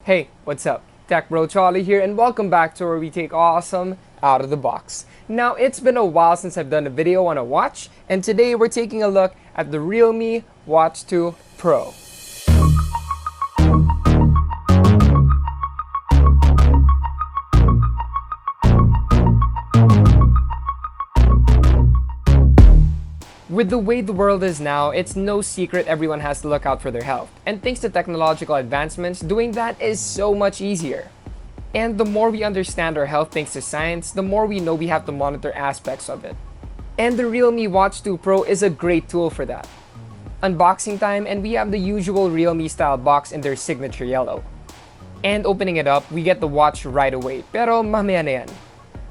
Hey, what's up? Tech Bro Charlie here, and welcome back to where we take awesome out of the box. Now, it's been a while since I've done a video on a watch, and today we're taking a look at the Realme Watch 2 Pro. With the way the world is now, it's no secret everyone has to look out for their health. And thanks to technological advancements, doing that is so much easier. And the more we understand our health thanks to science, the more we know we have to monitor aspects of it. And the Realme Watch 2 Pro is a great tool for that. Unboxing time, and we have the usual Realme style box in their signature yellow. And opening it up, we get the watch right away, pero mamaya na yan.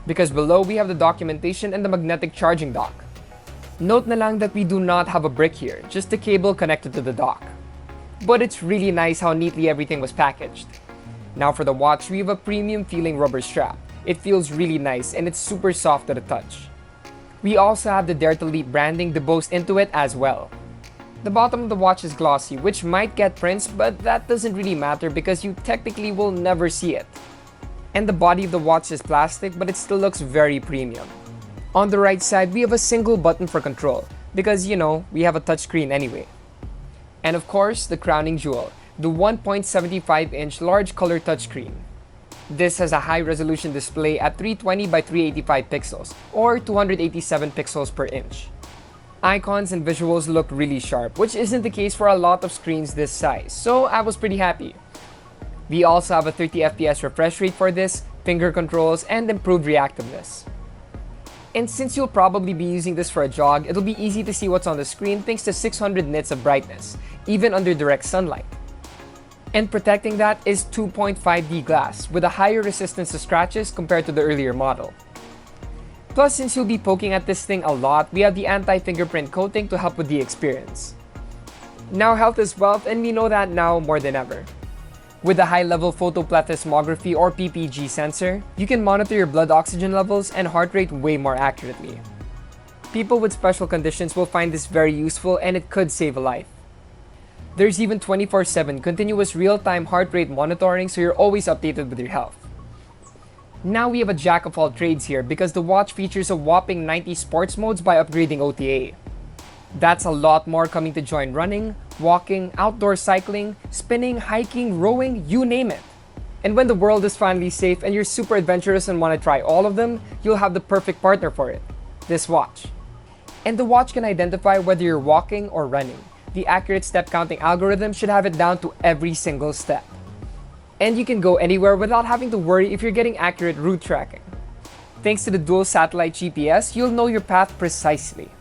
Because below we have the documentation and the magnetic charging dock. Note na lang that we do not have a brick here, just a cable connected to the dock. But it's really nice how neatly everything was packaged. Now for the watch, we have a premium feeling rubber strap. It feels really nice and it's super soft to the touch. We also have the Dare to Leap branding debossed into it as well. The bottom of the watch is glossy, which might get prints, but that doesn't really matter because you technically will never see it. And the body of the watch is plastic, but it still looks very premium. On the right side, we have a single button for control, because we have a touchscreen anyway. And of course, the crowning jewel, the 1.75-inch large color touchscreen. This has a high-resolution display at 320 by 385 pixels, or 287 pixels per inch. Icons and visuals look really sharp, which isn't the case for a lot of screens this size, so I was pretty happy. We also have a 30 FPS refresh rate for this, finger controls, and improved reactiveness. And since you'll probably be using this for a jog, it'll be easy to see what's on the screen thanks to 600 nits of brightness, even under direct sunlight. And protecting that is 2.5D glass, with a higher resistance to scratches compared to the earlier model. Plus, since you'll be poking at this thing a lot, we have the anti-fingerprint coating to help with the experience. Now health is wealth, and we know that now more than ever. With a high-level photoplethysmography or PPG sensor, you can monitor your blood oxygen levels and heart rate way more accurately. People with special conditions will find this very useful and it could save a life. There's even 24/7 continuous real-time heart rate monitoring, so you're always updated with your health. Now we have a jack of all trades here because the watch features a whopping 90 sports modes by upgrading OTA. That's a lot more coming to join running, walking, outdoor cycling, spinning, hiking, rowing, you name it. And when the world is finally safe and you're super adventurous and want to try all of them, you'll have the perfect partner for it, this watch. And the watch can identify whether you're walking or running. The accurate step counting algorithm should have it down to every single step. And you can go anywhere without having to worry if you're getting accurate route tracking. Thanks to the dual satellite GPS, you'll know your path precisely.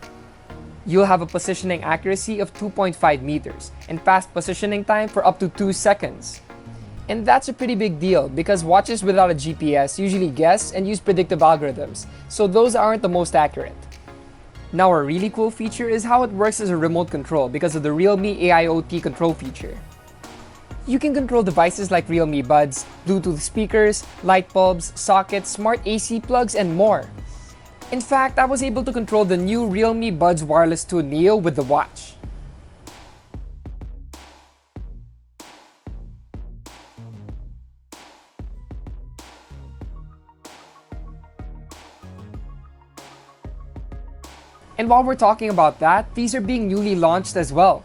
You'll have a positioning accuracy of 2.5 meters and fast positioning time for up to 2 seconds. And that's a pretty big deal because watches without a GPS usually guess and use predictive algorithms, so those aren't the most accurate. Now a really cool feature is how it works as a remote control because of the Realme AIoT control feature. You can control devices like Realme Buds, Bluetooth speakers, light bulbs, sockets, smart AC plugs, and more. In fact, I was able to control the new Realme Buds Wireless 2 Neo with the watch. And while we're talking about that, these are being newly launched as well.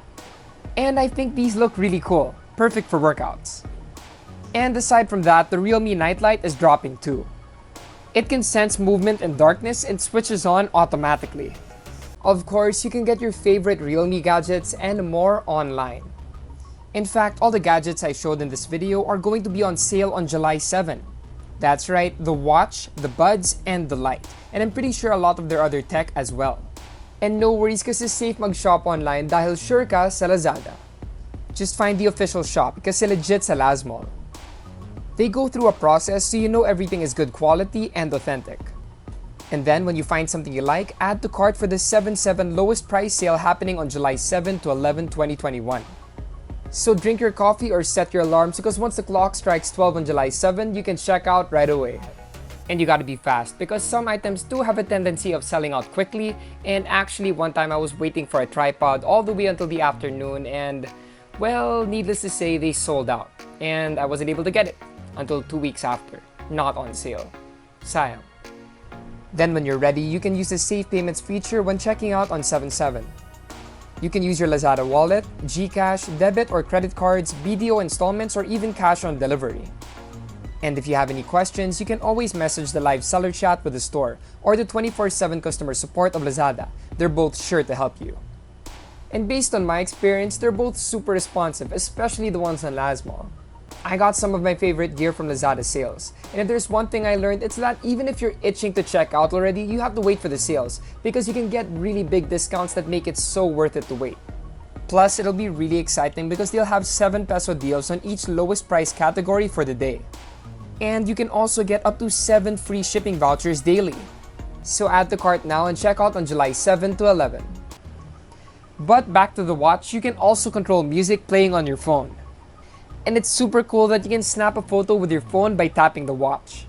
And I think these look really cool, perfect for workouts. And aside from that, the Realme Nightlight is dropping too. It can sense movement and darkness and switches on automatically. Of course, you can get your favorite Realme gadgets and more online. In fact, all the gadgets I showed in this video are going to be on sale on July 7. That's right, the watch, the buds, and the light. And I'm pretty sure a lot of their other tech as well. And no worries kasi safe mag-shop online dahil sure ka sa Lazada. Just find the official shop kasi legit sa Lazmall. They go through a process so you know everything is good quality and authentic. And then when you find something you like, add to cart for the 7/7 lowest price sale happening on July 7 to 11, 2021. So drink your coffee or set your alarms because once the clock strikes 12 on July 7, you can check out right away. And you gotta be fast because some items do have a tendency of selling out quickly, and actually one time I was waiting for a tripod all the way until the afternoon and, well, needless to say, they sold out. and I wasn't able to get it until 2 weeks after, not on sale. Sayang. Then when you're ready, you can use the Safe Payments feature when checking out on 77. You can use your Lazada wallet, GCash, debit or credit cards, BDO installments, or even cash on delivery. And if you have any questions, you can always message the live seller chat with the store or the 24/7 customer support of Lazada. They're both sure to help you. And based on my experience, they're both super responsive, especially the ones on Lazmall. I got some of my favorite gear from Lazada sales. And if there's one thing I learned, it's that even if you're itching to check out already, you have to wait for the sales because you can get really big discounts that make it so worth it to wait. Plus, it'll be really exciting because they'll have 7 peso deals on each lowest price category for the day. And you can also get up to 7 free shipping vouchers daily. So add to cart now and check out on July 7 to 11. But back to the watch, you can also control music playing on your phone. And it's super cool that you can snap a photo with your phone by tapping the watch.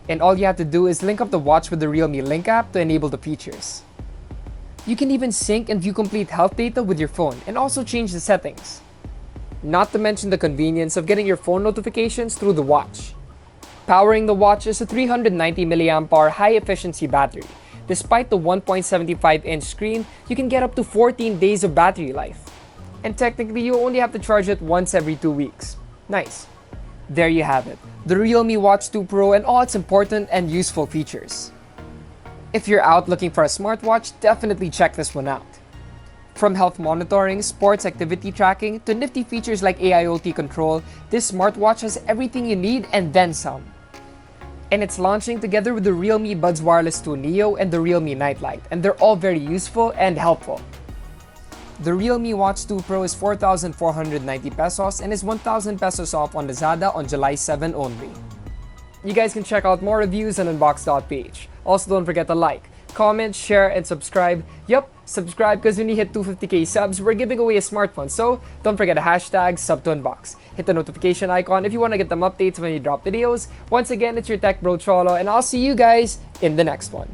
And all you have to do is link up the watch with the realme Link app to enable the features. You can even sync and view complete health data with your phone and also change the settings. Not to mention the convenience of getting your phone notifications through the watch. Powering the watch is a 390 mAh high-efficiency battery. Despite the 1.75-inch screen, you can get up to 14 days of battery life. And technically, you only have to charge it once every 2 weeks. Nice. There you have it, the Realme Watch 2 Pro and all its important and useful features. If you're out looking for a smartwatch, definitely check this one out. From health monitoring, sports activity tracking, to nifty features like AIoT control, this smartwatch has everything you need and then some. And it's launching together with the Realme Buds Wireless 2 Neo and the Realme Nightlight, and they're all very useful and helpful. The Realme Watch 2 Pro is 4,490 pesos and is 1,000 pesos off on Lazada on July 7 only. You guys can check out more reviews on Unbox.ph. Also, don't forget to like, comment, share, and subscribe. Yup, subscribe because when you hit 250k subs, we're giving away a smartphone. So don't forget to hashtag #SubToUnbox. Hit the notification icon if you want to get them updates when you drop videos. Once again, it's your tech bro Cholo, and I'll see you guys in the next one.